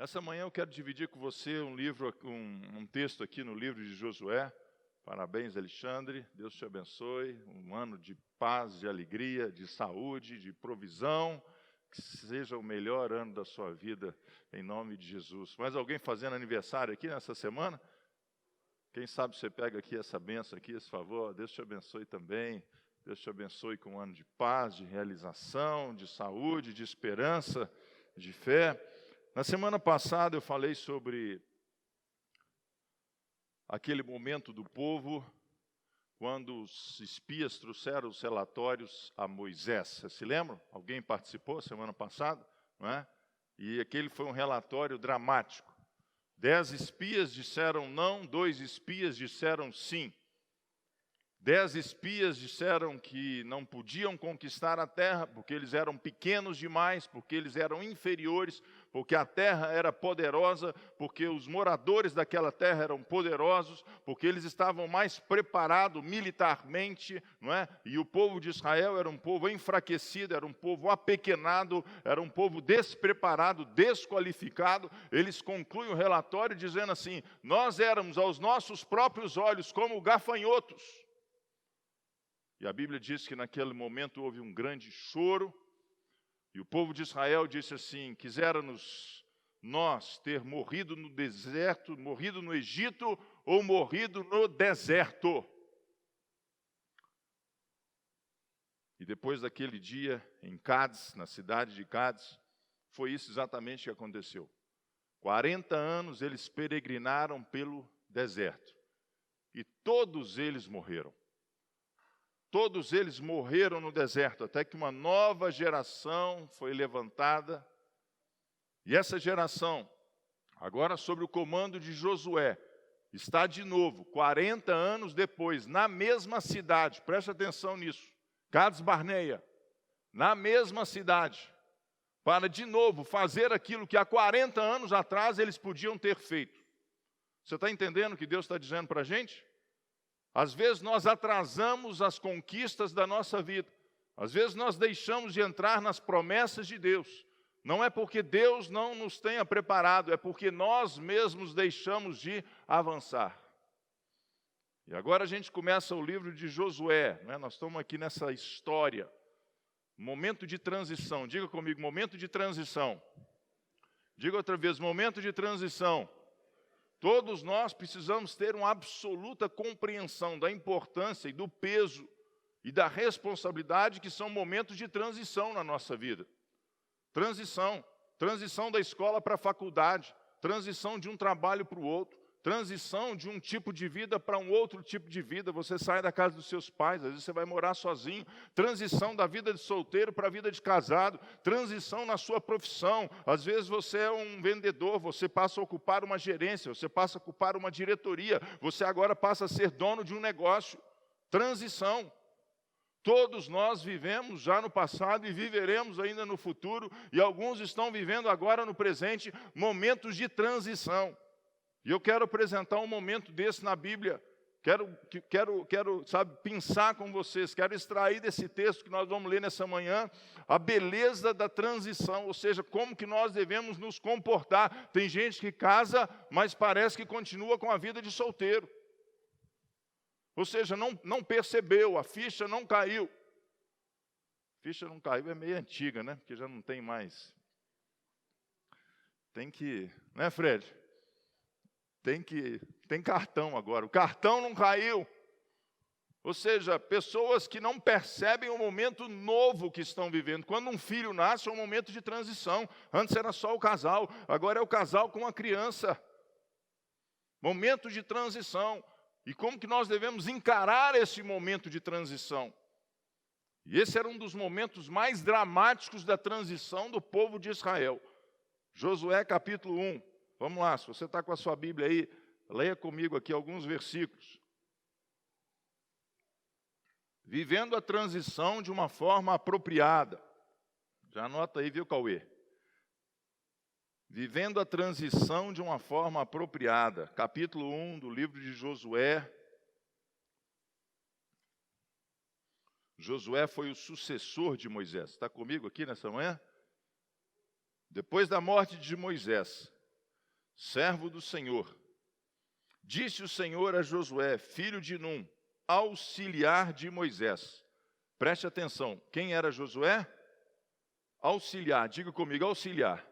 Essa manhã eu quero dividir com você um texto aqui no livro de Josué. Parabéns, Alexandre. Deus te abençoe. Um ano de paz, de alegria, de saúde, de provisão. Que seja o melhor ano da sua vida, em nome de Jesus. Mais alguém fazendo aniversário aqui nessa semana? Quem sabe você pega aqui essa bênção aqui, esse favor. Deus te abençoe também. Deus te abençoe com um ano de paz, de realização, de saúde, de esperança, de fé. Na semana passada eu falei sobre aquele momento do povo, quando os espias trouxeram os relatórios a Moisés. Vocês se lembram? Alguém participou semana passada? Não é? E aquele foi um relatório dramático. 10 espias disseram não, 2 espias disseram sim. 10 espias disseram que não podiam conquistar a terra, porque eles eram pequenos demais, porque eles eram inferiores, porque a terra era poderosa, porque os moradores daquela terra eram poderosos, porque eles estavam mais preparados militarmente, não é? E o povo de Israel era um povo enfraquecido, era um povo apequenado, era um povo despreparado, desqualificado. Eles concluem o relatório dizendo assim: nós éramos aos nossos próprios olhos como gafanhotos. E a Bíblia diz que naquele momento houve um grande choro, e o povo de Israel disse assim: quiséramos nós ter morrido no deserto, morrido no Egito, ou morrido no deserto. E depois daquele dia, em Cádiz, na cidade de Cádiz, foi isso exatamente que aconteceu. 40 anos eles peregrinaram pelo deserto, e todos eles morreram. Todos eles morreram no deserto, até que uma nova geração foi levantada. E essa geração, agora sob o comando de Josué, está de novo, 40 anos depois, na mesma cidade. Preste atenção nisso. Cades Barneia, na mesma cidade, para de novo fazer aquilo que há 40 anos atrás eles podiam ter feito. Você está entendendo o que Deus está dizendo para a gente? Às vezes nós atrasamos as conquistas da nossa vida. Às vezes nós deixamos de entrar nas promessas de Deus. Não é porque Deus não nos tenha preparado, é porque nós mesmos deixamos de avançar. E agora a gente começa o livro de Josué, né? Nós estamos aqui nessa história. Momento de transição. Diga comigo, momento de transição. Diga outra vez, momento de transição. Todos nós precisamos ter uma absoluta compreensão da importância e do peso e da responsabilidade que são momentos de transição na nossa vida. Transição da escola para a faculdade, transição de um trabalho para o outro, transição de um tipo de vida para um outro tipo de vida. Você sai da casa dos seus pais, às vezes você vai morar sozinho. Transição da vida de solteiro para a vida de casado. Transição na sua profissão. Às vezes você é um vendedor, você passa a ocupar uma gerência, você passa a ocupar uma diretoria, você agora passa a ser dono de um negócio. Transição. Todos nós vivemos já no passado e viveremos ainda no futuro, e alguns estão vivendo agora no presente momentos de transição. E eu quero apresentar um momento desse na Bíblia. Quero, pensar com vocês. Quero extrair desse texto que nós vamos ler nessa manhã a beleza da transição, ou seja, como que nós devemos nos comportar. Tem gente que casa, mas parece que continua com a vida de solteiro. Ou seja, não percebeu, a ficha não caiu. A ficha não caiu, é meio antiga, né? Porque já não tem mais. Tem que, né, Fred? Tem cartão agora, o cartão não caiu. Ou seja, pessoas que não percebem o momento novo que estão vivendo. Quando um filho nasce, é um momento de transição. Antes era só o casal, agora é o casal com a criança. Momento de transição. E como que nós devemos encarar esse momento de transição? E esse era um dos momentos mais dramáticos da transição do povo de Israel. Josué capítulo 1. Vamos lá, se você está com a sua Bíblia aí, leia comigo aqui alguns versículos. Vivendo a transição de uma forma apropriada. Já anota aí, viu, Cauê? Vivendo a transição de uma forma apropriada. Capítulo 1 do livro de Josué. Josué foi o sucessor de Moisés. Está comigo aqui nessa manhã? Depois da morte de Moisés, servo do Senhor. Disse o Senhor a Josué, filho de Num, auxiliar de Moisés. Preste atenção, quem era Josué? Auxiliar, diga comigo, auxiliar.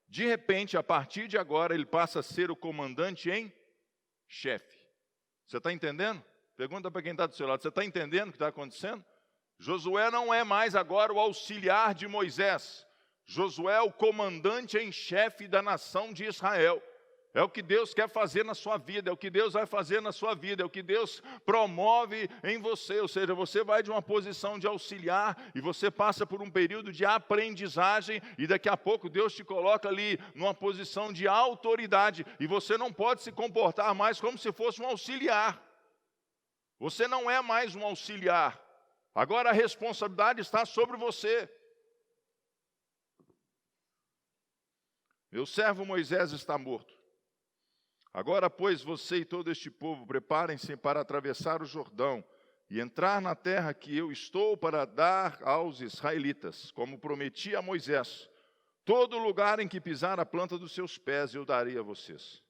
De repente, a partir de agora, ele passa a ser o comandante em chefe. Você está entendendo? Pergunta para quem está do seu lado, você está entendendo o que está acontecendo? Josué não é mais agora o auxiliar de Moisés. Josué é o comandante em chefe da nação de Israel. É o que Deus quer fazer na sua vida, é o que Deus vai fazer na sua vida, é o que Deus promove em você. Ou seja, você vai de uma posição de auxiliar e você passa por um período de aprendizagem e daqui a pouco Deus te coloca ali numa posição de autoridade e você não pode se comportar mais como se fosse um auxiliar. Você não é mais um auxiliar. Agora a responsabilidade está sobre você. Meu servo Moisés está morto. Agora, pois, você e todo este povo, preparem-se para atravessar o Jordão e entrar na terra que eu estou para dar aos israelitas, como prometi a Moisés. Todo lugar em que pisar a planta dos seus pés eu darei a vocês.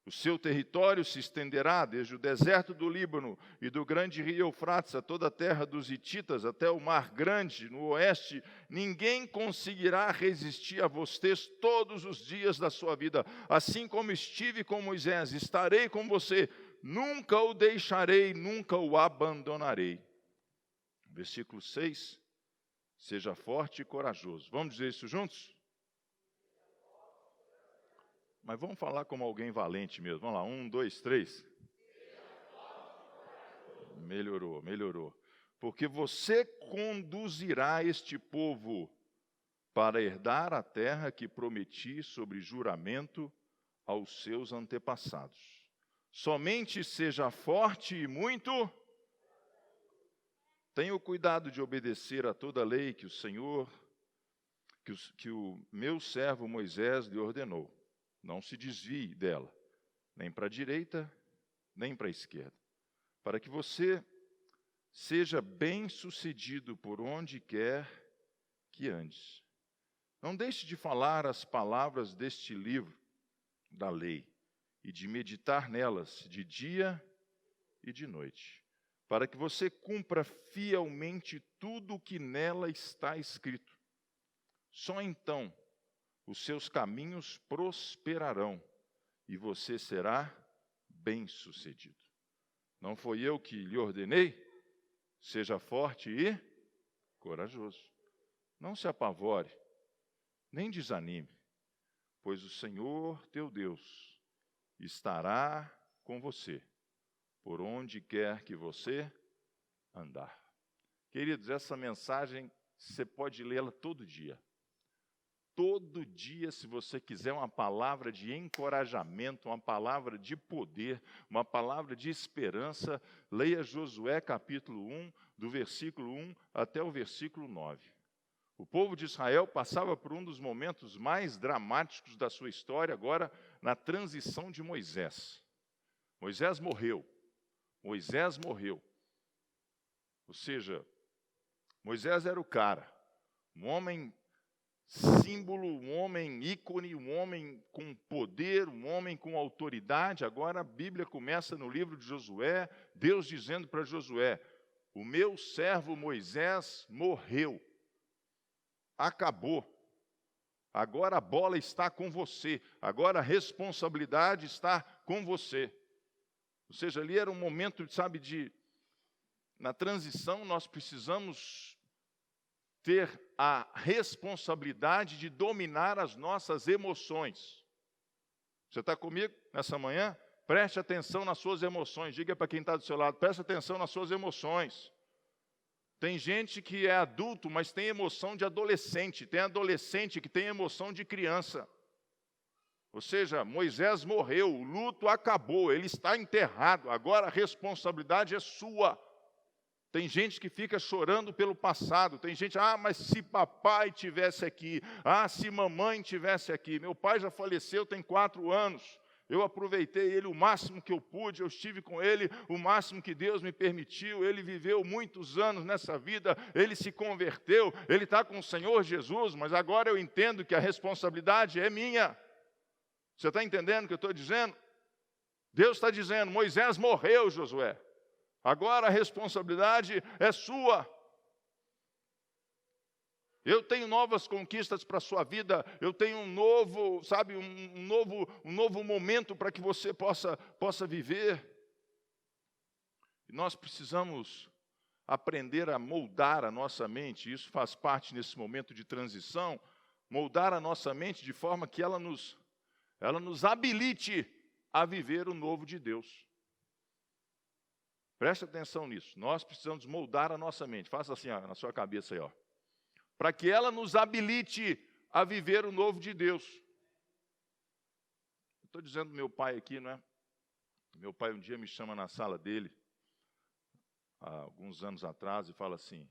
O seu território se estenderá desde o deserto do Líbano e do grande rio Eufrates a toda a terra dos hititas até o mar grande no oeste. Ninguém conseguirá resistir a vocês todos os dias da sua vida. Assim como estive com Moisés, estarei com você. Nunca o deixarei, nunca o abandonarei. Versículo 6. Seja forte e corajoso. Vamos dizer isso juntos? Mas vamos falar como alguém valente mesmo. Vamos lá, 1, 2, 3. Melhorou. Porque você conduzirá este povo para herdar a terra que prometi sobre juramento aos seus antepassados. Somente seja forte e muito. Tenha o cuidado de obedecer a toda a lei que o Senhor, que o meu servo Moisés lhe ordenou. Não se desvie dela, nem para a direita, nem para a esquerda, para que você seja bem-sucedido por onde quer que andes. Não deixe de falar as palavras deste livro da lei e de meditar nelas de dia e de noite, para que você cumpra fielmente tudo o que nela está escrito. Só então os seus caminhos prosperarão e você será bem-sucedido. Não foi eu que lhe ordenei? Seja forte e corajoso. Não se apavore, nem desanime, pois o Senhor teu Deus estará com você, por onde quer que você andar. Queridos, essa mensagem você pode lê-la todo dia. Todo dia, se você quiser uma palavra de encorajamento, uma palavra de poder, uma palavra de esperança, leia Josué capítulo 1, do versículo 1 até o versículo 9. O povo de Israel passava por um dos momentos mais dramáticos da sua história, agora na transição de Moisés. Moisés morreu. Ou seja, Moisés era o cara, um homem símbolo, um homem ícone, um homem com poder, um homem com autoridade. Agora a Bíblia começa no livro de Josué, Deus dizendo para Josué: o meu servo Moisés morreu, acabou, agora a bola está com você, agora a responsabilidade está com você. Ou seja, ali era um momento, na transição nós precisamos ter a responsabilidade de dominar as nossas emoções. Você está comigo nessa manhã? Preste atenção nas suas emoções. Diga para quem está do seu lado, preste atenção nas suas emoções. Tem gente que é adulto, mas tem emoção de adolescente. Tem adolescente que tem emoção de criança. Ou seja, Moisés morreu, o luto acabou, ele está enterrado. Agora a responsabilidade é sua. Tem gente que fica chorando pelo passado. Tem gente, mas se papai tivesse aqui, se mamãe tivesse aqui. Meu pai já faleceu tem 4 anos. Eu aproveitei ele o máximo que eu pude, eu estive com ele o máximo que Deus me permitiu. Ele viveu muitos anos nessa vida, ele se converteu, ele está com o Senhor Jesus, mas agora eu entendo que a responsabilidade é minha. Você está entendendo o que eu estou dizendo? Deus está dizendo, Moisés morreu, Josué. Agora a responsabilidade é sua. Eu tenho novas conquistas para a sua vida, eu tenho um novo, sabe, um novo momento para que você possa viver. E nós precisamos aprender a moldar a nossa mente, isso faz parte nesse momento de transição, moldar a nossa mente de forma que ela nos habilite a viver o novo de Deus. Preste atenção nisso, nós precisamos moldar a nossa mente, faça assim ó, na sua cabeça aí, ó, para que ela nos habilite a viver o novo de Deus. Estou dizendo do meu pai aqui, não é? Meu pai um dia me chama na sala dele, há alguns anos atrás, e fala assim,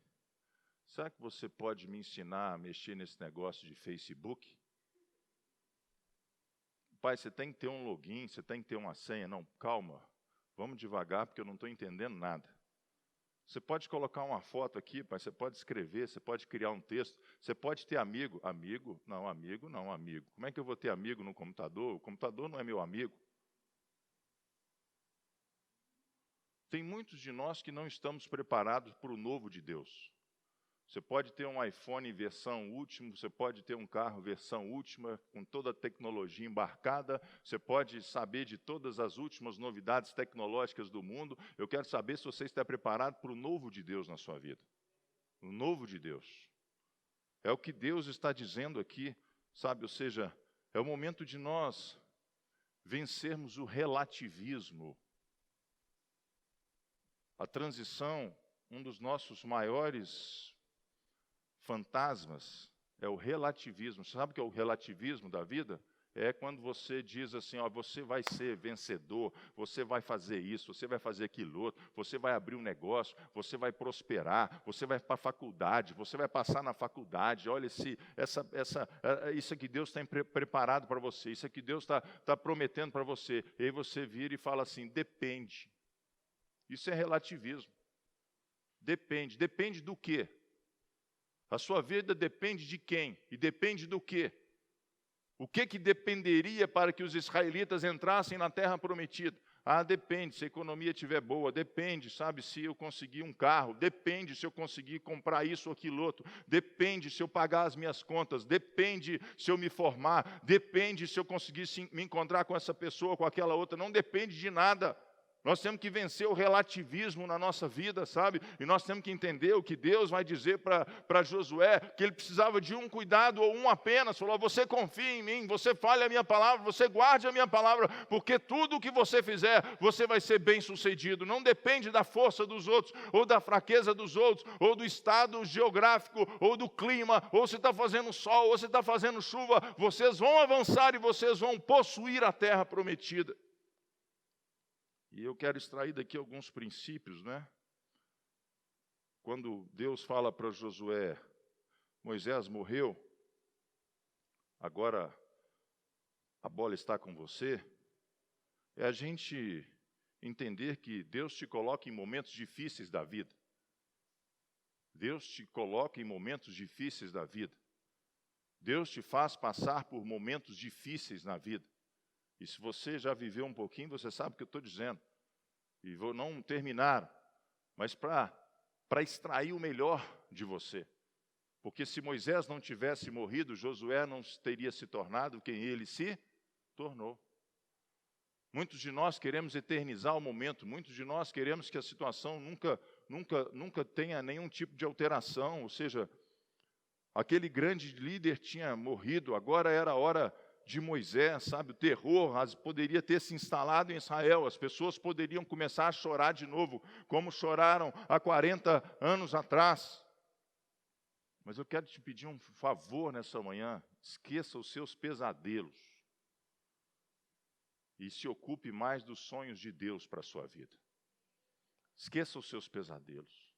será que você pode me ensinar a mexer nesse negócio de Facebook? Pai, você tem que ter um login, você tem que ter uma senha. Não, calma, vamos devagar, porque eu não estou entendendo nada. Você pode colocar uma foto aqui, pai, você pode escrever, você pode criar um texto, você pode ter amigo. Amigo? Não, amigo não, amigo. Como é que eu vou ter amigo no computador? O computador não é meu amigo. Tem muitos de nós que não estamos preparados para o novo de Deus. Você pode ter um iPhone versão última, você pode ter um carro versão última, com toda a tecnologia embarcada, você pode saber de todas as últimas novidades tecnológicas do mundo. Eu quero saber se você está preparado para o novo de Deus na sua vida. O novo de Deus. É o que Deus está dizendo aqui, sabe? Ou seja, é o momento de nós vencermos o relativismo. A transição, um dos nossos maiores fantasmas é o relativismo. Você sabe o que é o relativismo da vida? É quando você diz assim, ó, você vai ser vencedor, você vai fazer isso, você vai fazer aquilo outro, você vai abrir um negócio, você vai prosperar, você vai para a faculdade, você vai passar na faculdade, olha isso que Deus tem preparado para você, isso que Deus está prometendo para você. E aí você vira e fala assim, depende. Isso é relativismo. Depende do quê? A sua vida depende de quem? E depende do quê? O que dependeria para que os israelitas entrassem na terra prometida? Ah, depende, se a economia estiver boa, depende, sabe, se eu conseguir um carro, depende se eu conseguir comprar isso ou aquilo outro, depende se eu pagar as minhas contas, depende se eu me formar, depende se eu conseguir me encontrar com essa pessoa ou com aquela outra, não depende de nada. Nós temos que vencer o relativismo na nossa vida, sabe? E nós temos que entender o que Deus vai dizer para Josué, que ele precisava de um cuidado ou um apenas. Falou, você confia em mim, você fale a minha palavra, você guarde a minha palavra, porque tudo o que você fizer, você vai ser bem sucedido. Não depende da força dos outros, ou da fraqueza dos outros, ou do estado geográfico, ou do clima, ou se está fazendo sol, ou se está fazendo chuva. Vocês vão avançar e vocês vão possuir a terra prometida. E eu quero extrair daqui alguns princípios, né? Quando Deus fala para Josué, Moisés morreu, agora a bola está com você, é a gente entender que Deus te coloca em momentos difíceis da vida. Deus te coloca em momentos difíceis da vida. Deus te faz passar por momentos difíceis na vida. E se você já viveu um pouquinho, você sabe o que eu estou dizendo. E vou não terminar, mas para extrair o melhor de você. Porque se Moisés não tivesse morrido, Josué não teria se tornado quem ele se tornou. Muitos de nós queremos eternizar o momento, muitos de nós queremos que a situação nunca tenha nenhum tipo de alteração. Ou seja, aquele grande líder tinha morrido, agora era a hora de Moisés, sabe, o terror poderia ter se instalado em Israel, as pessoas poderiam começar a chorar de novo, como choraram há 40 anos atrás. Mas eu quero te pedir um favor nessa manhã, esqueça os seus pesadelos e se ocupe mais dos sonhos de Deus para a sua vida. Esqueça os seus pesadelos,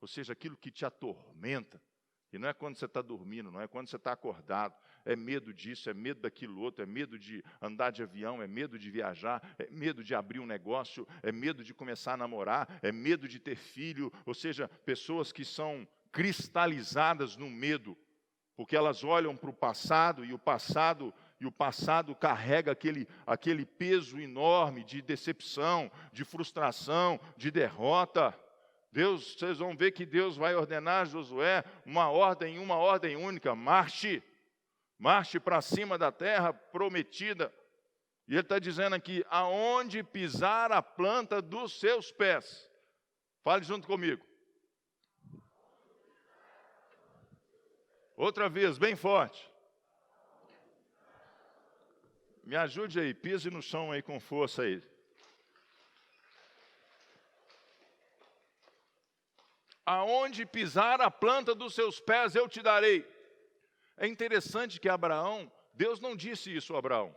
ou seja, aquilo que te atormenta. E não é quando você está dormindo, não é quando você está acordado. É medo disso, é medo daquilo outro, é medo de andar de avião, é medo de viajar, é medo de abrir um negócio, é medo de começar a namorar, é medo de ter filho. Ou seja, pessoas que são cristalizadas no medo, porque elas olham para o passado e o passado carrega aquele peso enorme de decepção, de frustração, de derrota. Vocês vão ver que Deus vai ordenar a Josué uma ordem única: marche para cima da terra prometida. E ele está dizendo aqui: aonde pisar a planta dos seus pés. Fale junto comigo. Outra vez, bem forte. Me ajude aí, pise no chão aí com força aí. Aonde pisar a planta dos seus pés, eu te darei. É interessante que Abraão, Deus não disse isso a Abraão.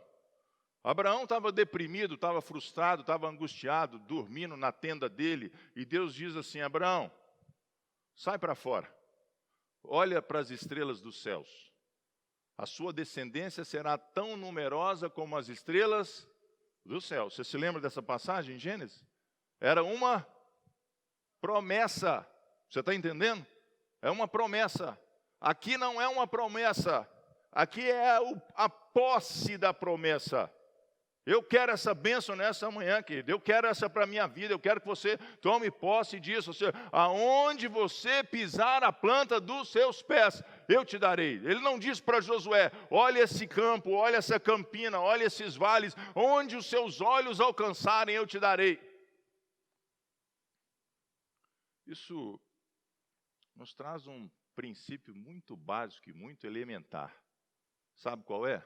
Abraão estava deprimido, estava frustrado, estava angustiado, dormindo na tenda dele. E Deus diz assim: Abraão, sai para fora. Olha para as estrelas dos céus. A sua descendência será tão numerosa como as estrelas do céu. Você se lembra dessa passagem em Gênesis? Era uma promessa. Você está entendendo? É uma promessa. Aqui não é uma promessa. Aqui é a posse da promessa. Eu quero essa bênção nessa manhã, querido. Eu quero essa para a minha vida. Eu quero que você tome posse disso. Ou seja, aonde você pisar a planta dos seus pés, eu te darei. Ele não diz para Josué: olha esse campo, olha essa campina, olha esses vales. Onde os seus olhos alcançarem, eu te darei. Isso nos traz um princípio muito básico e muito elementar. Sabe qual é?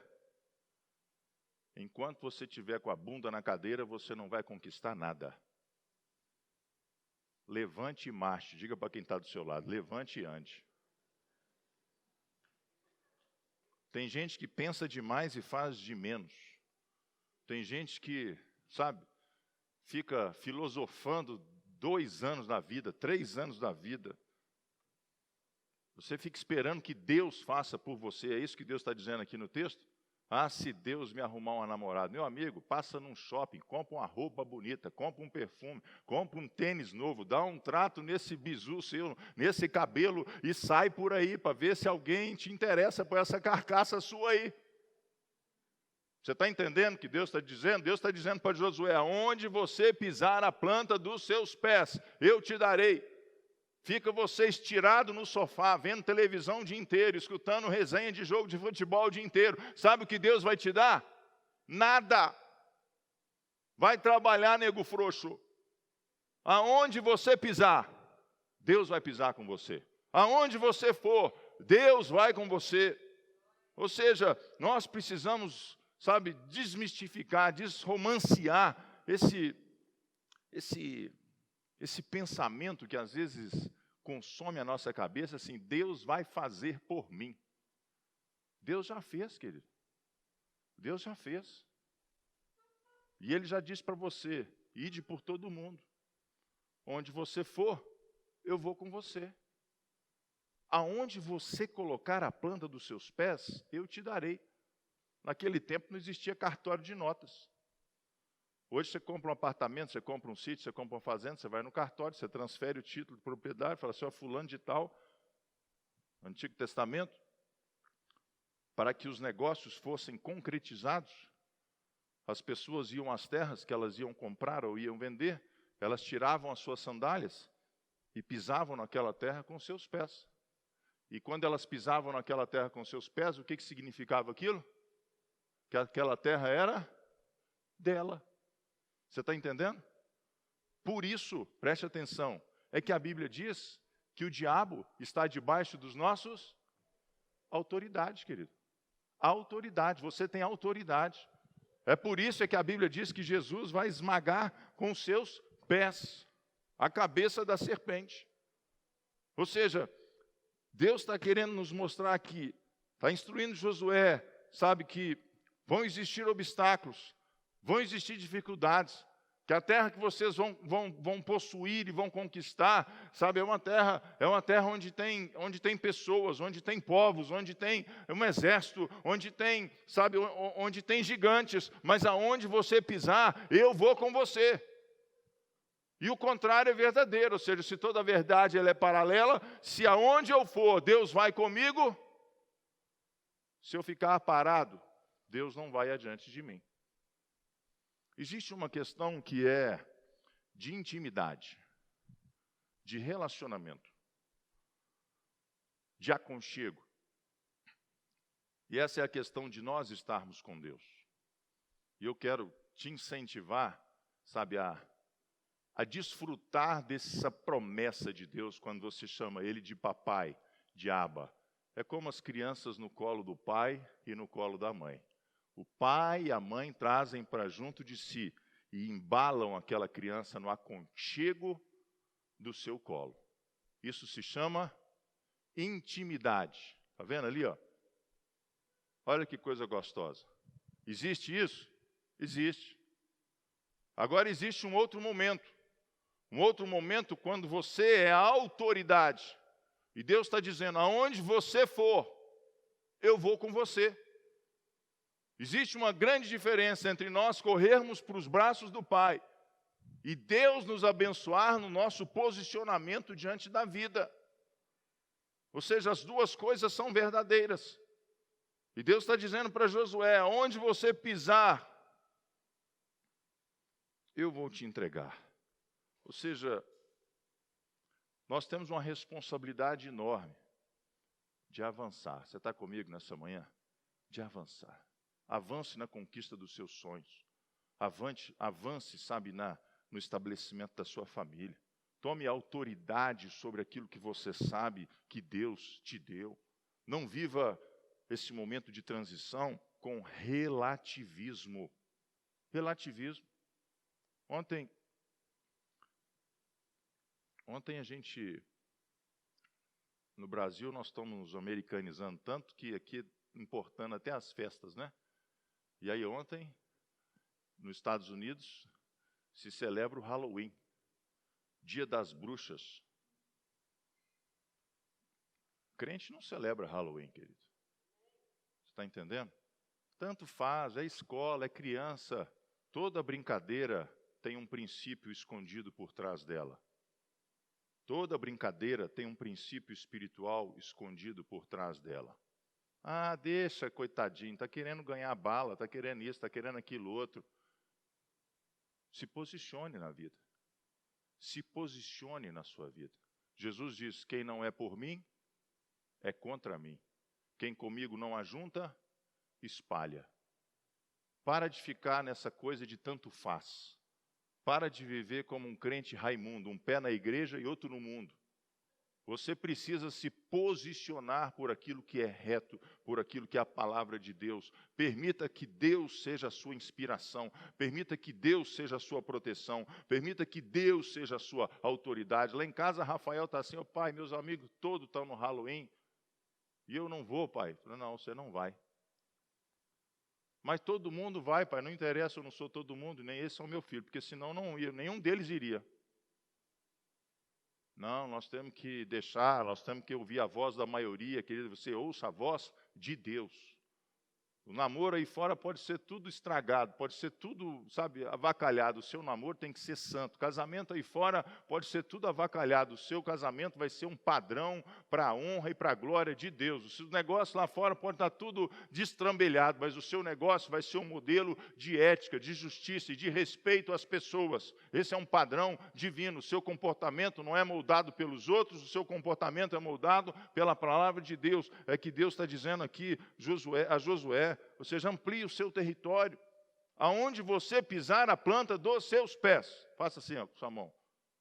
Enquanto você estiver com a bunda na cadeira, você não vai conquistar nada. Levante e marche. Diga para quem está do seu lado: levante e ande. Tem gente que pensa demais e faz de menos. Tem gente que, fica filosofando 2 anos da vida, 3 anos da vida. Você fica esperando que Deus faça por você. É isso que Deus está dizendo aqui no texto? Ah, se Deus me arrumar uma namorada. Meu amigo, passa num shopping, compra uma roupa bonita, compra um perfume, compra um tênis novo, dá um trato nesse bizu seu, nesse cabelo e sai por aí para ver se alguém te interessa por essa carcaça sua aí. Você está entendendo o que Deus está dizendo? Deus está dizendo para Josué: aonde você pisar a planta dos seus pés, eu te darei. Fica você estirado no sofá, vendo televisão o dia inteiro, escutando resenha de jogo de futebol o dia inteiro. Sabe o que Deus vai te dar? Nada. Vai trabalhar, nego frouxo. Aonde você pisar, Deus vai pisar com você. Aonde você for, Deus vai com você. Ou seja, nós precisamos, desmistificar, desromancear esse pensamento que às vezes consome a nossa cabeça, assim: Deus vai fazer por mim. Deus já fez, querido. Deus já fez. E Ele já disse para você: ide por todo mundo. Onde você for, eu vou com você. Aonde você colocar a planta dos seus pés, eu te darei. Naquele tempo não existia cartório de notas. Hoje você compra um apartamento, você compra um sítio, você compra uma fazenda, você vai no cartório, você transfere o título de propriedade, fala assim: ó, fulano de tal, Antigo Testamento, para que os negócios fossem concretizados, as pessoas iam às terras que elas iam comprar ou iam vender, elas tiravam as suas sandálias e pisavam naquela terra com seus pés. E quando elas pisavam naquela terra com seus pés, o que significava aquilo? Que aquela terra era dela. Você está entendendo? Por isso, preste atenção, é que a Bíblia diz que o diabo está debaixo dos nossos autoridades, querido. Autoridade, você tem autoridade. É por isso que a Bíblia diz que Jesus vai esmagar com os seus pés a cabeça da serpente. Ou seja, Deus está querendo nos mostrar aqui, está instruindo Josué, que vão existir obstáculos, vão existir dificuldades, que a terra que vocês vão possuir e vão conquistar, é uma terra onde tem pessoas, onde tem povos, onde tem um exército, onde tem gigantes, mas aonde você pisar, eu vou com você. E o contrário é verdadeiro, ou seja, se toda a verdade ela é paralela, se aonde eu for, Deus vai comigo, se eu ficar parado, Deus não vai adiante de mim. Existe uma questão que é de intimidade, de relacionamento, de aconchego. E essa é a questão de nós estarmos com Deus. E eu quero te incentivar, sabe, a desfrutar dessa promessa de Deus quando você chama Ele de papai, de Abba. É como as crianças no colo do pai e no colo da mãe. O pai e a mãe trazem para junto de si e embalam aquela criança no aconchego do seu colo. Isso se chama intimidade. Está vendo ali, ó? Olha que coisa gostosa. Existe isso? Existe. Agora existe um outro momento. Um outro momento quando você é a autoridade. E Deus está dizendo, aonde você for, eu vou com você. Existe uma grande diferença entre nós corrermos para os braços do Pai e Deus nos abençoar no nosso posicionamento diante da vida. Ou seja, as duas coisas são verdadeiras. E Deus está dizendo para Josué, onde você pisar, eu vou te entregar. Ou seja, nós temos uma responsabilidade enorme de avançar. Você está comigo nessa manhã? De avançar. Avance na conquista dos seus sonhos. Avance, sabe, no estabelecimento da sua família. Tome autoridade sobre aquilo que você sabe que Deus te deu. Não viva esse momento de transição com relativismo. Relativismo. Ontem a gente, no Brasil, nós estamos nos americanizando tanto que aqui importando até as festas, né? E aí ontem, nos Estados Unidos, se celebra o Halloween, Dia das Bruxas. Crente não celebra Halloween, querido. Você está entendendo? Tanto faz, é escola, é criança. Toda brincadeira tem um princípio escondido por trás dela. Toda brincadeira tem um princípio espiritual escondido por trás dela. Ah, deixa, coitadinho, está querendo ganhar bala, está querendo isso, está querendo aquilo outro. Se posicione na vida. Se posicione na sua vida. Jesus diz, quem não é por mim, é contra mim. Quem comigo não ajunta, espalha. Para de ficar nessa coisa de tanto faz. Para de viver como um crente Raimundo, um pé na igreja e outro no mundo. Você precisa se posicionar por aquilo que é reto, por aquilo que é a palavra de Deus. Permita que Deus seja a sua inspiração, permita que Deus seja a sua proteção, permita que Deus seja a sua autoridade. Lá em casa, Rafael está assim, pai, meus amigos todos estão no Halloween, e eu não vou, pai. Eu falei, não, você não vai. Mas todo mundo vai, pai, não interessa, eu não sou todo mundo, nem esse é o meu filho, porque senão não ia, nenhum deles iria. Não, nós temos que deixar, nós temos que ouvir a voz da maioria, querido, você ouça a voz de Deus. O namoro aí fora pode ser tudo estragado, pode ser tudo, sabe, avacalhado. O seu namoro tem que ser santo. O casamento aí fora pode ser tudo avacalhado. O seu casamento vai ser um padrão para a honra e para a glória de Deus. O seu negócio lá fora pode estar tudo destrambelhado, mas o seu negócio vai ser um modelo de ética, de justiça e de respeito às pessoas. Esse é um padrão divino. O seu comportamento não é moldado pelos outros, o seu comportamento é moldado pela palavra de Deus. É que Deus está dizendo aqui a Josué, ou seja, amplie o seu território. Aonde você pisar a planta dos seus pés. Faça assim, ó, com sua mão.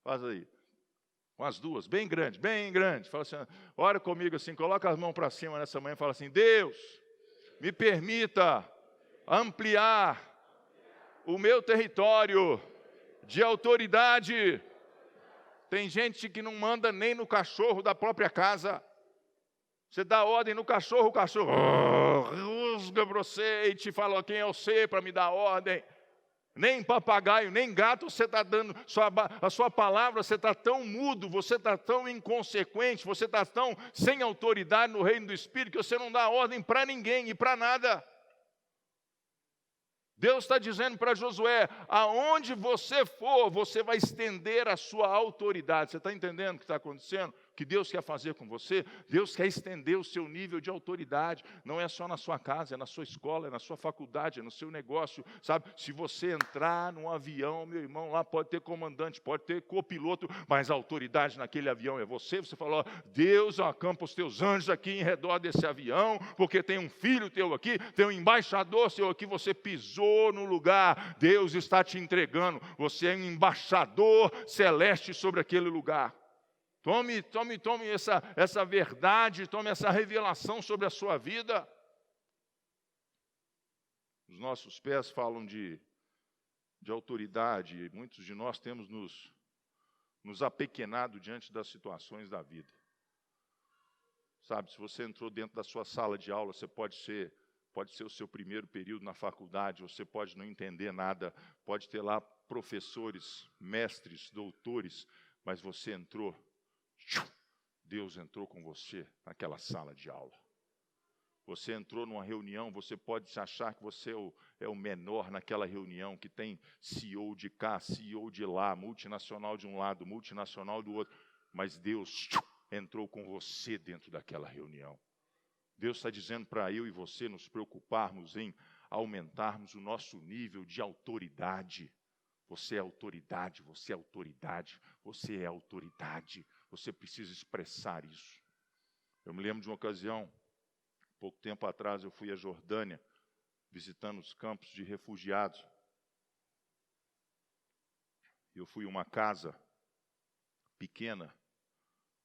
Faz aí. Com as duas, bem grande, bem grande. Fala assim, ora comigo assim, coloca as mãos para cima nessa manhã e fala assim, Deus, me permita ampliar o meu território de autoridade. Tem gente que não manda nem no cachorro da própria casa. Você dá ordem no cachorro, o cachorro rusga para você e te fala quem é você para me dar ordem. Nem papagaio, nem gato você está dando, a sua palavra, você está tão mudo, você está tão inconsequente, você está tão sem autoridade no reino do Espírito, que você não dá ordem para ninguém e para nada. Deus está dizendo para Josué, aonde você for, você vai estender a sua autoridade. Você está entendendo o que está acontecendo? O que Deus quer fazer com você? Deus quer estender o seu nível de autoridade. Não é só na sua casa, é na sua escola, é na sua faculdade, é no seu negócio, sabe? Se você entrar num avião, meu irmão, lá pode ter comandante, pode ter copiloto, mas a autoridade naquele avião é você. Você falou, ó, Deus acampa os teus anjos aqui em redor desse avião, porque tem um filho teu aqui, tem um embaixador seu aqui, você pisou no lugar, Deus está te entregando, você é um embaixador celeste sobre aquele lugar. Tome essa verdade, tome essa revelação sobre a sua vida. Os nossos pés falam de autoridade, e muitos de nós temos nos apequenado diante das situações da vida. Sabe, se você entrou dentro da sua sala de aula, você pode ser o seu primeiro período na faculdade, você pode não entender nada, pode ter lá professores, mestres, doutores, mas você entrou, Deus entrou com você naquela sala de aula. Você entrou numa reunião, você pode achar que você é o menor naquela reunião, que tem CEO de cá, CEO de lá, multinacional de um lado, multinacional do outro, mas Deus entrou com você dentro daquela reunião. Deus está dizendo para eu e você nos preocuparmos em aumentarmos o nosso nível de autoridade. Você é autoridade, você é autoridade, você é autoridade. Você precisa expressar isso. Eu me lembro de uma ocasião, pouco tempo atrás, eu fui à Jordânia, visitando os campos de refugiados. Eu fui a uma casa pequena,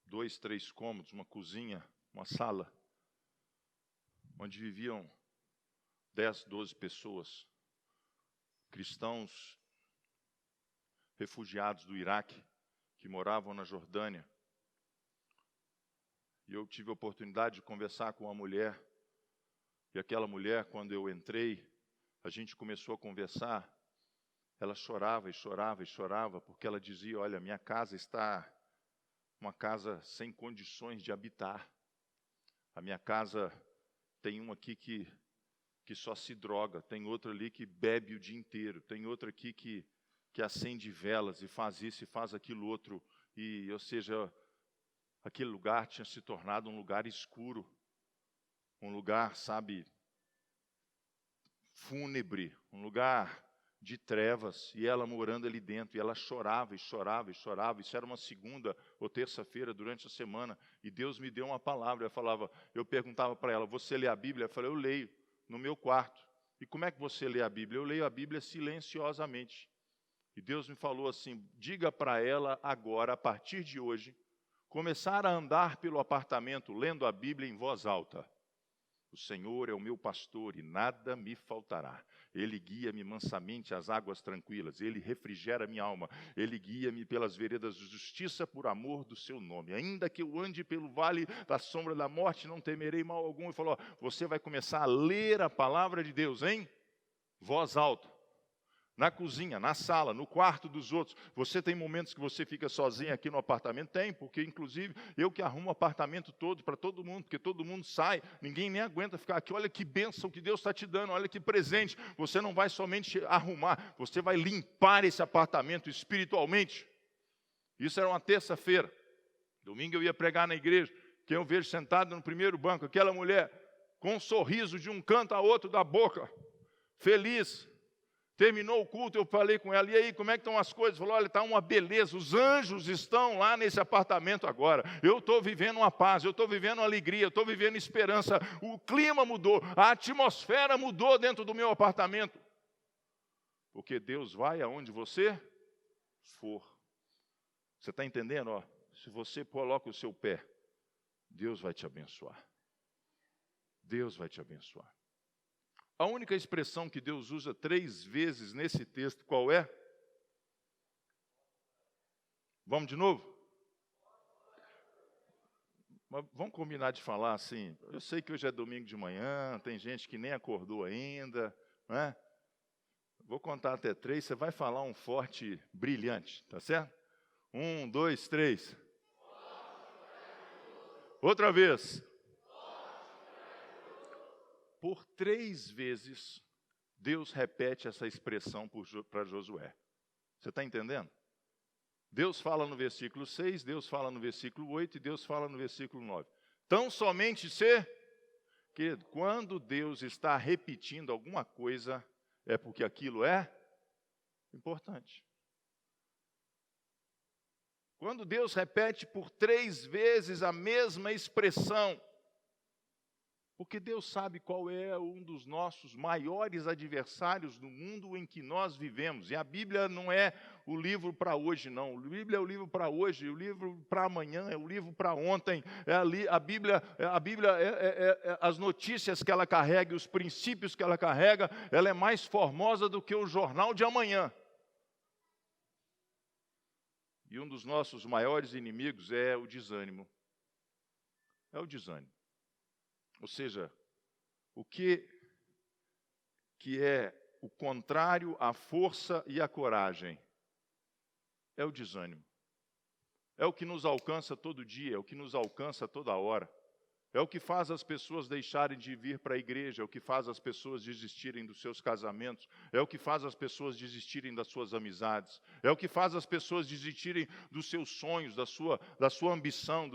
2, 3 cômodos, uma cozinha, uma sala, onde viviam 10, 12 pessoas, cristãos refugiados do Iraque, que moravam na Jordânia. E eu tive a oportunidade de conversar com uma mulher, e aquela mulher, quando eu entrei, a gente começou a conversar, ela chorava e chorava e chorava, porque ela dizia, olha, minha casa está uma casa sem condições de habitar. A minha casa tem um aqui que só se droga, tem outro ali que bebe o dia inteiro, tem outro aqui que acende velas e faz isso e faz aquilo outro. E, ou seja, aquele lugar tinha se tornado um lugar escuro, um lugar, sabe, fúnebre, um lugar de trevas, e ela morando ali dentro, e ela chorava e chorava e chorava. Isso era uma segunda ou terça-feira durante a semana, e Deus me deu uma palavra. Eu perguntava para ela, você lê a Bíblia? Eu falei, eu leio, no meu quarto. E como é que você lê a Bíblia? Eu leio a Bíblia silenciosamente. E Deus me falou assim, diga para ela agora, a partir de hoje, começar a andar pelo apartamento, lendo a Bíblia em voz alta. O Senhor é o meu pastor e nada me faltará. Ele guia-me mansamente às águas tranquilas. Ele refrigera minha alma. Ele guia-me pelas veredas de justiça por amor do seu nome. Ainda que eu ande pelo vale da sombra da morte, não temerei mal algum. Ele falou, você vai começar a ler a palavra de Deus em voz alta. Na cozinha, na sala, no quarto dos outros. Você tem momentos que você fica sozinho aqui no apartamento? Tem, porque inclusive eu que arrumo o apartamento todo para todo mundo, porque todo mundo sai, ninguém nem aguenta ficar aqui. Olha que bênção que Deus está te dando, olha que presente. Você não vai somente arrumar, você vai limpar esse apartamento espiritualmente. Isso era uma terça-feira. Domingo eu ia pregar na igreja, quem eu vejo sentado no primeiro banco, aquela mulher com um sorriso de um canto a outro da boca, feliz. Terminou o culto, eu falei com ela, e aí, como é que estão as coisas? Falou, olha, está uma beleza, os anjos estão lá nesse apartamento agora. Eu estou vivendo uma paz, eu estou vivendo uma alegria, eu estou vivendo esperança. O clima mudou, a atmosfera mudou dentro do meu apartamento. Porque Deus vai aonde você for. Você está entendendo? Ó, se você coloca o seu pé, Deus vai te abençoar. Deus vai te abençoar. A única expressão que Deus usa 3 vezes nesse texto, qual é? Vamos de novo? Mas vamos combinar de falar assim, eu sei que hoje é domingo de manhã, tem gente que nem acordou ainda, né? Vou contar até 3, você vai falar um forte brilhante, tá certo? 1, 2, 3. Outra vez. Por 3 vezes, Deus repete essa expressão para Josué. Você está entendendo? Deus fala no versículo 6, Deus fala no versículo 8 e Deus fala no versículo 9. Tão somente ser, querido, quando Deus está repetindo alguma coisa, é porque aquilo é importante. Quando Deus repete por 3 vezes a mesma expressão, porque Deus sabe qual é um dos nossos maiores adversários no mundo em que nós vivemos. E a Bíblia não é o livro para hoje, não. A Bíblia é o livro para hoje, o livro para amanhã, é o livro para ontem. A Bíblia, as notícias que ela carrega, os princípios que ela carrega, ela é mais formosa do que o jornal de amanhã. E um dos nossos maiores inimigos é o desânimo. É o desânimo. Ou seja, o que é o contrário à força e à coragem? É o desânimo. É o que nos alcança todo dia, é o que nos alcança toda hora. É o que faz as pessoas deixarem de vir para a igreja, é o que faz as pessoas desistirem dos seus casamentos, é o que faz as pessoas desistirem das suas amizades, é o que faz as pessoas desistirem dos seus sonhos, da sua ambição,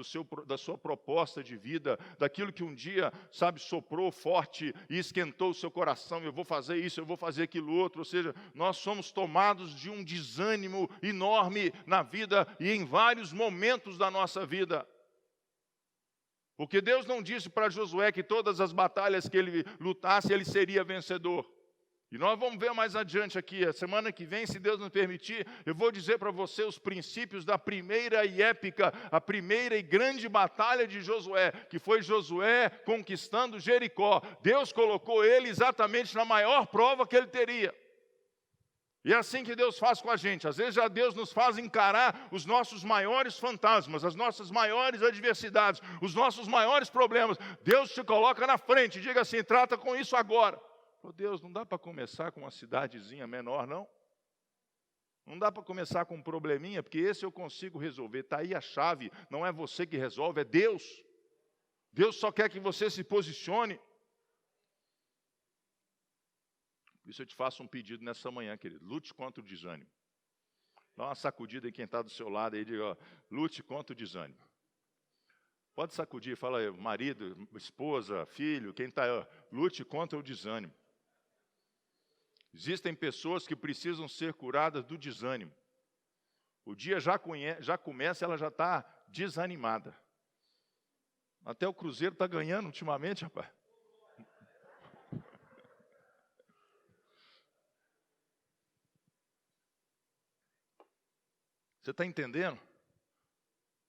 da sua proposta de vida, daquilo que um dia, soprou forte e esquentou o seu coração. Eu vou fazer isso, eu vou fazer aquilo outro. Ou seja, nós somos tomados de um desânimo enorme na vida e em vários momentos da nossa vida. Porque Deus não disse para Josué que todas as batalhas que ele lutasse, ele seria vencedor. E nós vamos ver mais adiante aqui, a semana que vem, se Deus nos permitir, eu vou dizer para você os princípios da primeira e épica, a primeira e grande batalha de Josué, que foi Josué conquistando Jericó. Deus colocou ele exatamente na maior prova que ele teria. E é assim que Deus faz com a gente. Às vezes Deus nos faz encarar os nossos maiores fantasmas, as nossas maiores adversidades, os nossos maiores problemas. Deus te coloca na frente e diga assim, trata com isso agora. Oh, Deus, não dá para começar com uma cidadezinha menor, não? Não dá para começar com um probleminha, porque esse eu consigo resolver. Está aí a chave, não é você que resolve, é Deus. Deus só quer que você se posicione. Por isso eu te faço um pedido nessa manhã, querido. Lute contra o desânimo. Dá uma sacudida em quem está do seu lado aí e diga, ó, lute contra o desânimo. Pode sacudir, fala aí, marido, esposa, filho, quem está aí, lute contra o desânimo. Existem pessoas que precisam ser curadas do desânimo. O dia já começa, ela já está desanimada. Até o Cruzeiro está ganhando ultimamente, rapaz. Você está entendendo?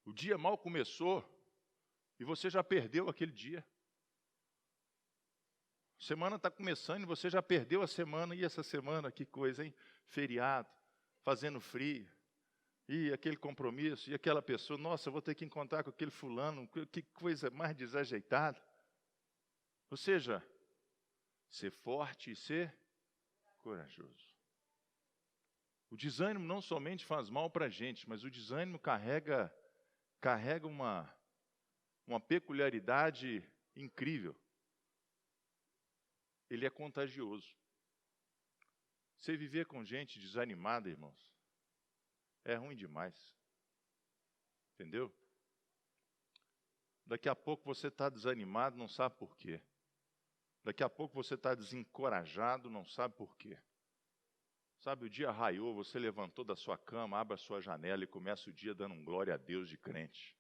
O dia mal começou e você já perdeu aquele dia. A semana está começando e você já perdeu a semana. E essa semana, que coisa, hein? Feriado, fazendo frio. E aquele compromisso, e aquela pessoa. Nossa, eu vou ter que encontrar com aquele fulano. Que coisa mais desajeitada. Ou seja, ser forte e ser corajoso. O desânimo não somente faz mal para a gente, mas o desânimo carrega uma peculiaridade incrível. Ele é contagioso. Você viver com gente desanimada, irmãos, é ruim demais. Entendeu? Daqui a pouco você está desanimado, não sabe por quê. Daqui a pouco você está desencorajado, não sabe por quê. Sabe, o dia raiou, você levantou da sua cama, abre a sua janela e começa o dia dando um glória a Deus de crente.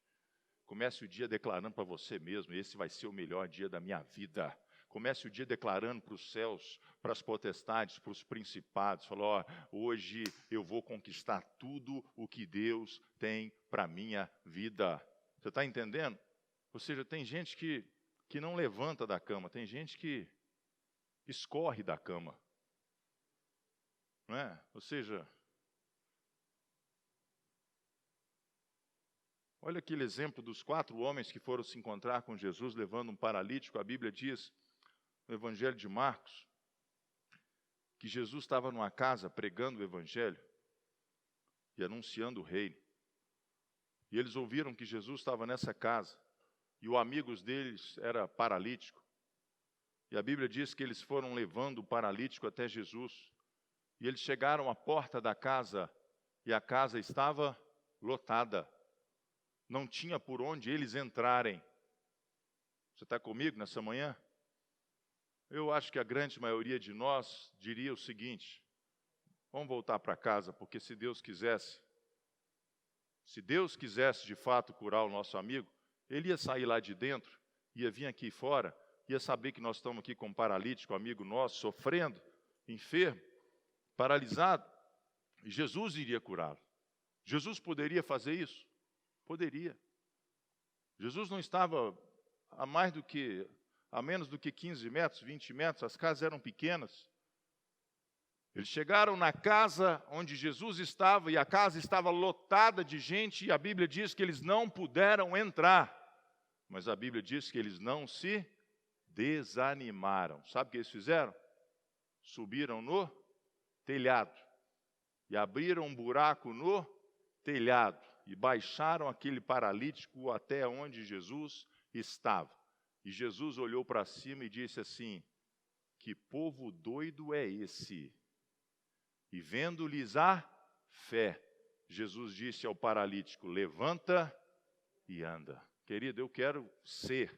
Comece o dia declarando para você mesmo, esse vai ser o melhor dia da minha vida. Comece o dia declarando para os céus, para as potestades, para os principados. Falou, ó, hoje eu vou conquistar tudo o que Deus tem para a minha vida. Você está entendendo? Ou seja, tem gente que não levanta da cama, tem gente que escorre da cama. Não é? Ou seja, olha aquele exemplo dos 4 homens que foram se encontrar com Jesus levando um paralítico. A Bíblia diz, no Evangelho de Marcos, que Jesus estava numa casa pregando o Evangelho e anunciando o reino. E eles ouviram que Jesus estava nessa casa e o amigo deles era paralítico. E a Bíblia diz que eles foram levando o paralítico até Jesus. E eles chegaram à porta da casa e a casa estava lotada. Não tinha por onde eles entrarem. Você está comigo nessa manhã? Eu acho que a grande maioria de nós diria o seguinte: vamos voltar para casa, porque se Deus quisesse de fato curar o nosso amigo, Ele ia sair lá de dentro, ia vir aqui fora, ia saber que nós estamos aqui com um paralítico, amigo nosso, sofrendo, enfermo, paralisado, e Jesus iria curá-lo. Jesus poderia fazer isso? Poderia. Jesus não estava a menos do que 15 metros, 20 metros, as casas eram pequenas. Eles chegaram na casa onde Jesus estava, e a casa estava lotada de gente, e a Bíblia diz que eles não puderam entrar. Mas a Bíblia diz que eles não se desanimaram. Sabe o que eles fizeram? Subiram no telhado, e abriram um buraco no telhado, e baixaram aquele paralítico até onde Jesus estava. E Jesus olhou para cima e disse assim: que povo doido é esse? E vendo-lhes a fé, Jesus disse ao paralítico: levanta e anda. Querido, eu quero ser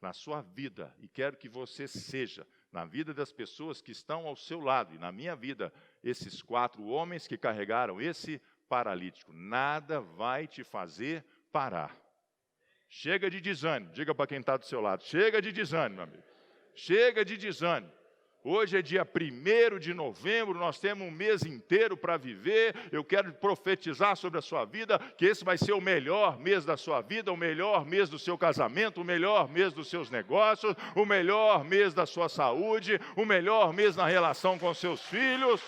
na sua vida, e quero que você seja na vida das pessoas que estão ao seu lado, e na minha vida, esses 4 homens que carregaram esse paralítico. Nada vai te fazer parar. Chega de desânimo. Diga para quem está do seu lado: chega de desânimo, meu amigo. Chega de desânimo. Hoje é dia 1º de novembro, nós temos um mês inteiro para viver. Eu quero profetizar sobre a sua vida, que esse vai ser o melhor mês da sua vida, o melhor mês do seu casamento, o melhor mês dos seus negócios, o melhor mês da sua saúde, o melhor mês na relação com seus filhos.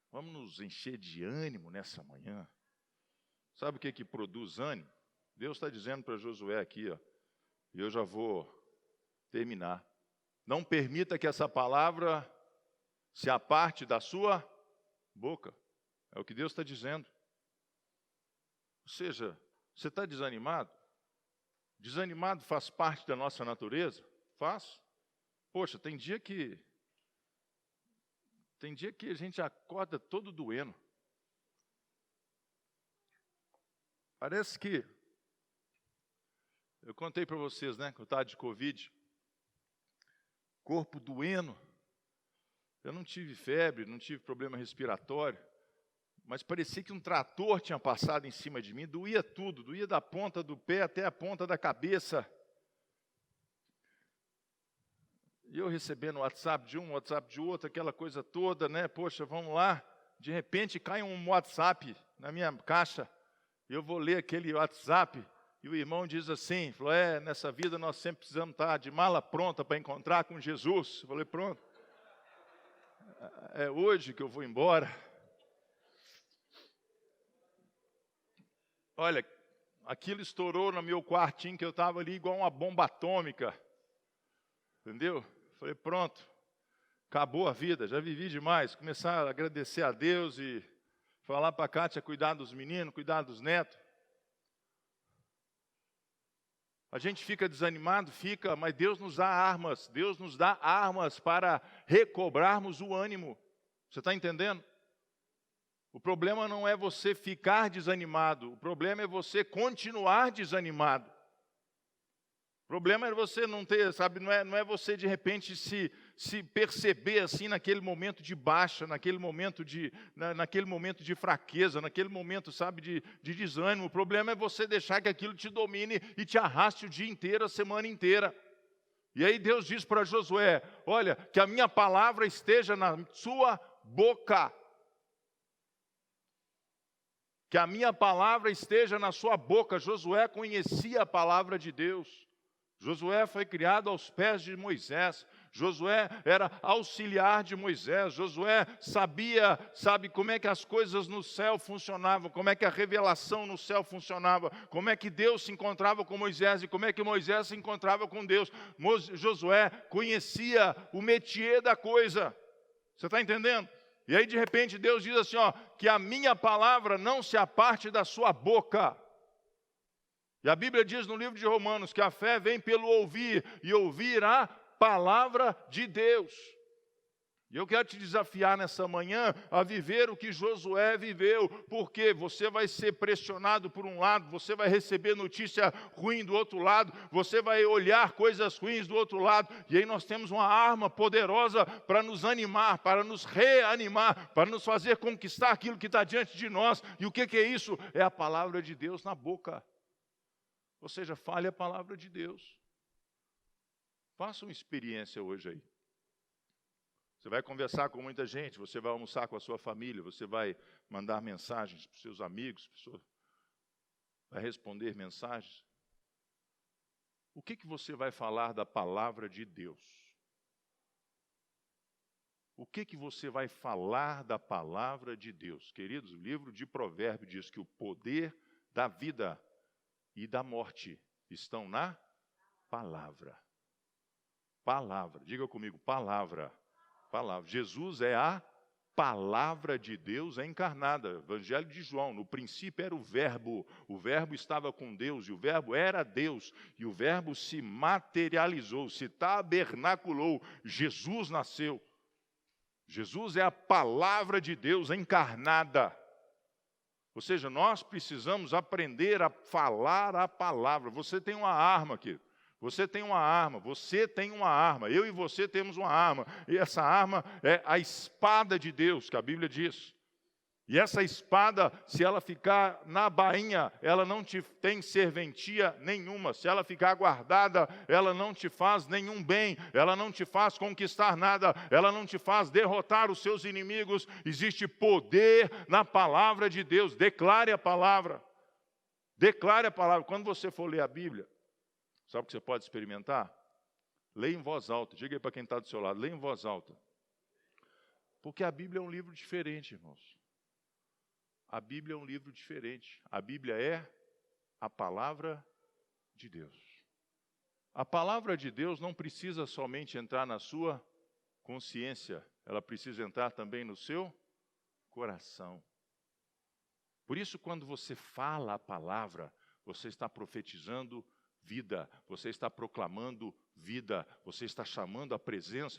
Vamos nos encher de ânimo nessa manhã. Sabe o que produz ânimo? Deus está dizendo para Josué aqui, ó, e eu já vou terminar. Não permita que essa palavra se aparte da sua boca. É o que Deus está dizendo. Ou seja, você está desanimado? Desanimado faz parte da nossa natureza? Faz. Poxa, tem dia que a gente acorda todo doendo. Parece que eu contei para vocês, né, que eu estava de Covid, corpo doendo. Eu não tive febre, não tive problema respiratório, mas parecia que um trator tinha passado em cima de mim, doía tudo, doía da ponta do pé até a ponta da cabeça. E eu recebendo WhatsApp de um, WhatsApp de outro, aquela coisa toda, né, poxa, vamos lá. De repente cai um WhatsApp na minha caixa, eu vou ler aquele WhatsApp, e o irmão diz assim, falou: nessa vida nós sempre precisamos estar de mala pronta para encontrar com Jesus. Eu falei: pronto, é hoje que eu vou embora. Olha, aquilo estourou no meu quartinho, que eu estava ali igual uma bomba atômica. Entendeu? Falei: pronto, acabou a vida, já vivi demais. Começar a agradecer a Deus e falar para a Kátia cuidar dos meninos, cuidar dos netos. A gente fica desanimado, mas Deus nos dá armas para recobrarmos o ânimo. Você está entendendo? O problema não é você ficar desanimado, o problema é você continuar desanimado. O problema é você não ter, sabe, não é você de repente se perceber assim naquele momento de baixa, naquele momento de fraqueza, naquele momento, sabe, de desânimo. O problema é você deixar que aquilo te domine e te arraste o dia inteiro, a semana inteira. E aí Deus diz para Josué: olha, que a minha palavra esteja na sua boca. Que a minha palavra esteja na sua boca. Josué conhecia a palavra de Deus. Josué foi criado aos pés de Moisés. Josué era auxiliar de Moisés. Josué sabe como é que as coisas no céu funcionavam, como é que a revelação no céu funcionava, como é que Deus se encontrava com Moisés e como é que Moisés se encontrava com Deus. Josué conhecia o métier da coisa. Você está entendendo? E aí de repente Deus diz assim, que a minha palavra não se aparte da sua boca. E a Bíblia diz no livro de Romanos que a fé vem pelo ouvir, e ouvir a palavra de Deus. E eu quero te desafiar nessa manhã a viver o que Josué viveu, porque você vai ser pressionado por um lado, você vai receber notícia ruim do outro lado, você vai olhar coisas ruins do outro lado, e aí nós temos uma arma poderosa para nos animar, para nos reanimar, para nos fazer conquistar aquilo que está diante de nós. E o que é isso? É a palavra de Deus na boca. Ou seja, fale a palavra de Deus. Faça uma experiência hoje aí. Você vai conversar com muita gente, você vai almoçar com a sua família, você vai mandar mensagens para os seus amigos, vai responder mensagens. O que você vai falar da palavra de Deus? O que você vai falar da palavra de Deus? Queridos, o livro de Provérbios diz que o poder da vida e da morte estão na palavra. Palavra, diga comigo, palavra. Palavra. Jesus é a palavra de Deus encarnada. Evangelho de João, no princípio era o verbo estava com Deus, e o verbo era Deus, e o verbo se materializou, se tabernaculou, Jesus nasceu. Jesus é a palavra de Deus encarnada. Ou seja, nós precisamos aprender a falar a palavra. Você tem uma arma aqui. Você tem uma arma, você tem uma arma, eu e você temos uma arma, e essa arma é a espada de Deus, que a Bíblia diz. E essa espada, se ela ficar na bainha, ela não te tem serventia nenhuma. Se ela ficar guardada, ela não te faz nenhum bem, ela não te faz conquistar nada, ela não te faz derrotar os seus inimigos. Existe poder na palavra de Deus. Declare a palavra. Declare a palavra. Quando você for ler a Bíblia, sabe o que você pode experimentar? Leia em voz alta. Diga aí para quem está do seu lado, leia em voz alta. Porque a Bíblia é um livro diferente, irmãos. A Bíblia é um livro diferente. A Bíblia é a palavra de Deus. A palavra de Deus não precisa somente entrar na sua consciência, ela precisa entrar também no seu coração. Por isso, quando você fala a palavra, você está profetizando vida, você está proclamando vida, você está chamando a presença,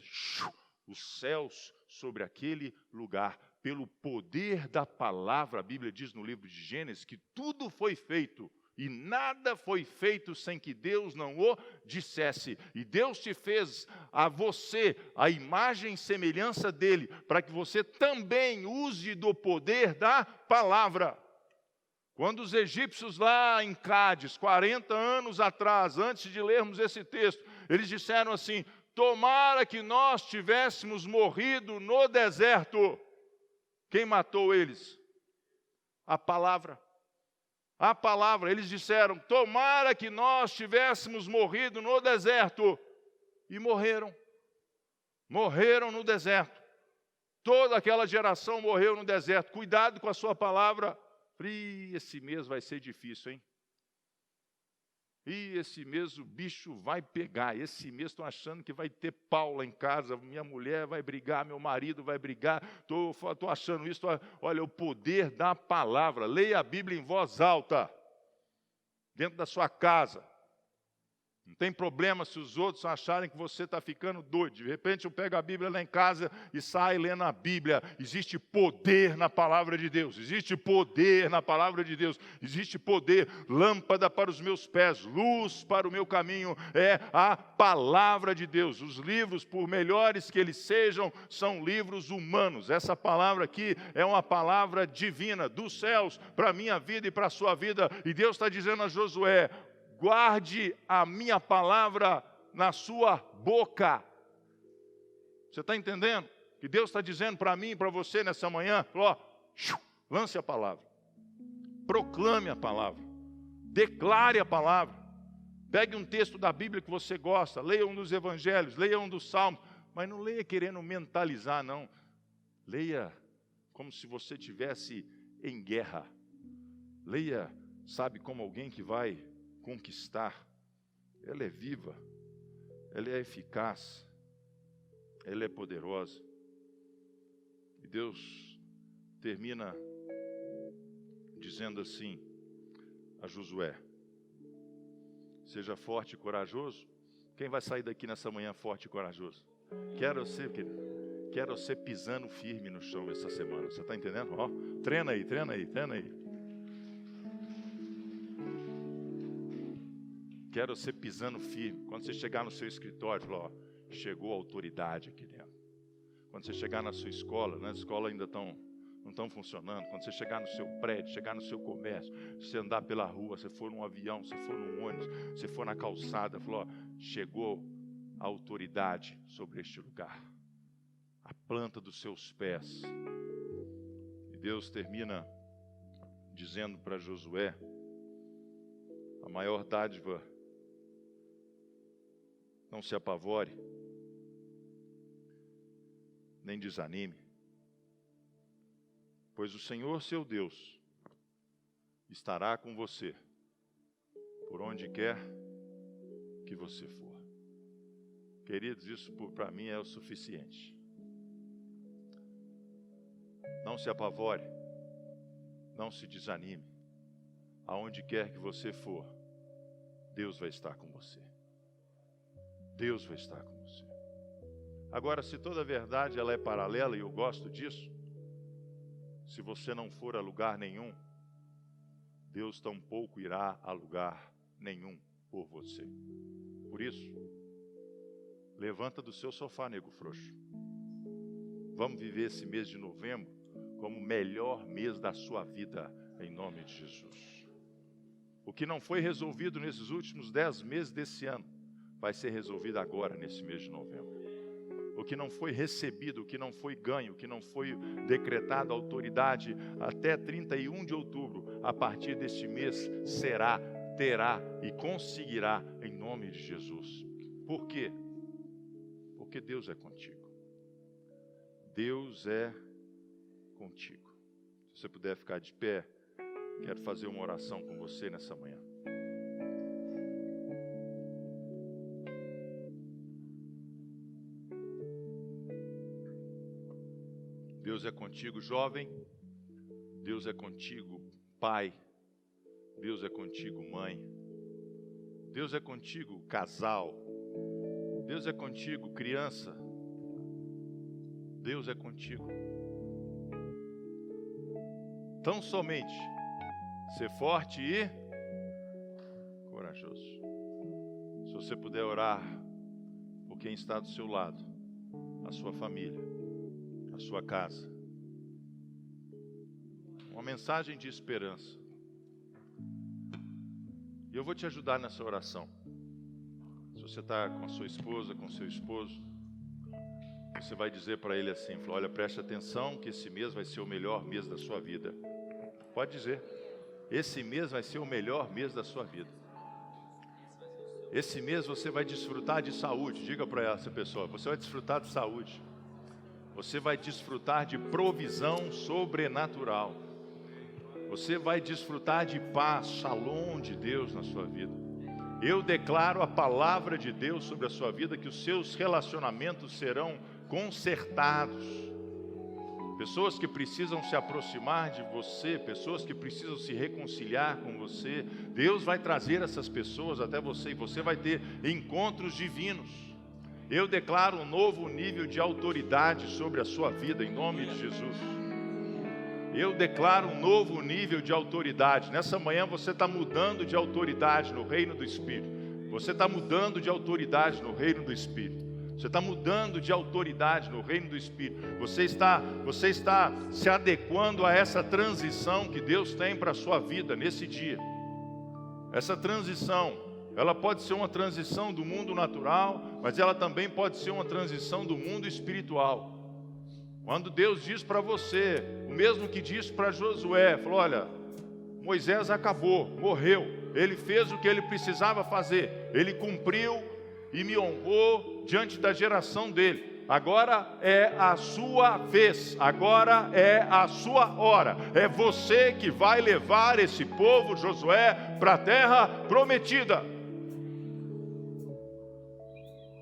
os céus sobre aquele lugar. Pelo poder da palavra, a Bíblia diz no livro de Gênesis que tudo foi feito, e nada foi feito sem que Deus não o dissesse. E Deus te fez a você a imagem e semelhança dele, para que você também use do poder da palavra. Quando os egípcios lá em Cádiz, 40 anos atrás, antes de lermos esse texto, eles disseram assim: tomara que nós tivéssemos morrido no deserto. Quem matou eles? A palavra. A palavra. Eles disseram: tomara que nós tivéssemos morrido no deserto. E morreram. Morreram no deserto. Toda aquela geração morreu no deserto. Cuidado com a sua palavra. Esse mês vai ser difícil, hein? Esse mês o bicho vai pegar. Esse mês estou achando que vai ter pau lá em casa. Minha mulher vai brigar, meu marido vai brigar. Estou achando isso. Olha, o poder da palavra. Leia a Bíblia em voz alta, dentro da sua casa. Não tem problema se os outros acharem que você está ficando doido. De repente eu pego a Bíblia lá em casa e saio lendo a Bíblia. Existe poder na palavra de Deus. Existe poder na palavra de Deus. Existe poder. Lâmpada para os meus pés, luz para o meu caminho. É a palavra de Deus. Os livros, por melhores que eles sejam, são livros humanos. Essa palavra aqui é uma palavra divina, dos céus, para a minha vida e para a sua vida. E Deus está dizendo a Josué: guarde a minha palavra na sua boca. Você está entendendo? Que Deus está dizendo para mim e para você nessa manhã: ó, lance a palavra, proclame a palavra, declare a palavra. Pegue um texto da Bíblia que você gosta, leia um dos evangelhos, leia um dos salmos, mas não leia querendo mentalizar, não. Leia como se você estivesse em guerra. Leia, sabe, como alguém que vai conquistar. Ela é viva, ela é eficaz, ela é poderosa. E Deus termina dizendo assim a Josué: seja forte e corajoso. Quem vai sair daqui nessa manhã forte e corajoso? Quero ser, querido. Quero você pisando firme no chão essa semana. Você está entendendo? Ó, treina aí, treina aí, treina aí. Quero você pisando firme. Quando você chegar no seu escritório, ó, chegou a autoridade aqui dentro. Quando você chegar na sua escola, né, as escolas ainda não estão funcionando. Quando você chegar no seu prédio, chegar no seu comércio, você andar pela rua, você for num avião, você for num ônibus, você for na calçada, falou, ó, chegou a autoridade sobre este lugar. A planta dos seus pés. E Deus termina dizendo para Josué, a maior dádiva, não se apavore, nem desanime, pois o Senhor seu Deus estará com você, por onde quer que você for. Queridos, isso para mim é o suficiente. Não se apavore, não se desanime. Aonde quer que você for, Deus vai estar com você. Deus vai estar com você. Agora, se toda a verdade ela é paralela, e eu gosto disso, se você não for a lugar nenhum, Deus tampouco irá a lugar nenhum por você. Por isso, levanta do seu sofá, nego frouxo. Vamos viver esse mês de novembro como o melhor mês da sua vida, em nome de Jesus. O que não foi resolvido nesses últimos 10 meses desse ano, vai ser resolvido agora, nesse mês de novembro. O que não foi recebido, o que não foi ganho, o que não foi decretado a autoridade até 31 de outubro, a partir deste mês, será, terá e conseguirá, em nome de Jesus. Por quê? Porque Deus é contigo. Deus é contigo. Se você puder ficar de pé, quero fazer uma oração com você nessa manhã. Deus é contigo, jovem. Deus é contigo, pai. Deus é contigo, mãe. Deus é contigo, casal. Deus é contigo, criança. Deus é contigo. Tão somente ser forte e corajoso. Se você puder orar por quem está do seu lado, a sua família, a sua casa. Uma mensagem de esperança. E eu vou te ajudar nessa oração. Se você está com a sua esposa, com o seu esposo, você vai dizer para ele assim, olha, preste atenção que esse mês vai ser o melhor mês da sua vida. Pode dizer. Esse mês vai ser o melhor mês da sua vida. Esse mês você vai desfrutar de saúde. Diga para essa pessoa, você vai desfrutar de saúde. Você vai desfrutar de provisão sobrenatural. Você vai desfrutar de paz, shalom de Deus na sua vida. Eu declaro a palavra de Deus sobre a sua vida, que os seus relacionamentos serão consertados. Pessoas que precisam se aproximar de você, pessoas que precisam se reconciliar com você, Deus vai trazer essas pessoas até você e você vai ter encontros divinos. Eu declaro um novo nível de autoridade sobre a sua vida, em nome de Jesus. Eu declaro um novo nível de autoridade. Nessa manhã você está mudando de autoridade no reino do Espírito. Você está mudando de autoridade no reino do Espírito. Você está mudando de autoridade no reino do Espírito. Você está se adequando a essa transição que Deus tem para a sua vida nesse dia. Essa transição, ela pode ser uma transição do mundo natural, mas ela também pode ser uma transição do mundo espiritual. Quando Deus diz para você, o mesmo que disse para Josué, falou, olha, Moisés acabou, morreu. Ele fez o que ele precisava fazer. Ele cumpriu e me honrou diante da geração dele. Agora é a sua vez, agora é a sua hora. É você que vai levar esse povo, Josué, para a terra prometida.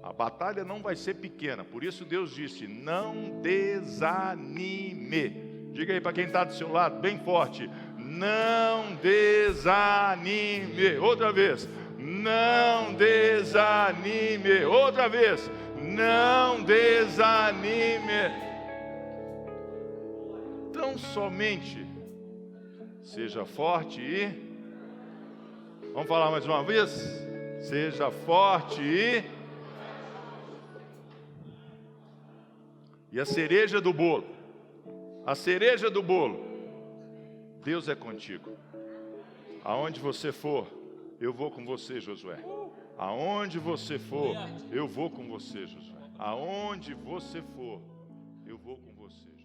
A batalha não vai ser pequena, por isso Deus disse, não desanime. Diga aí para quem está do seu lado, bem forte, não desanime. Outra vez, não desanime. Outra vez, Não desanime. Tão somente seja forte e... Vamos falar mais uma vez? Seja forte e... E a cereja do bolo. A cereja do bolo. Deus é contigo. Aonde você for, eu vou com você, Josué. Aonde você for, eu vou com você, Josué. Aonde você for, eu vou com você, Josué.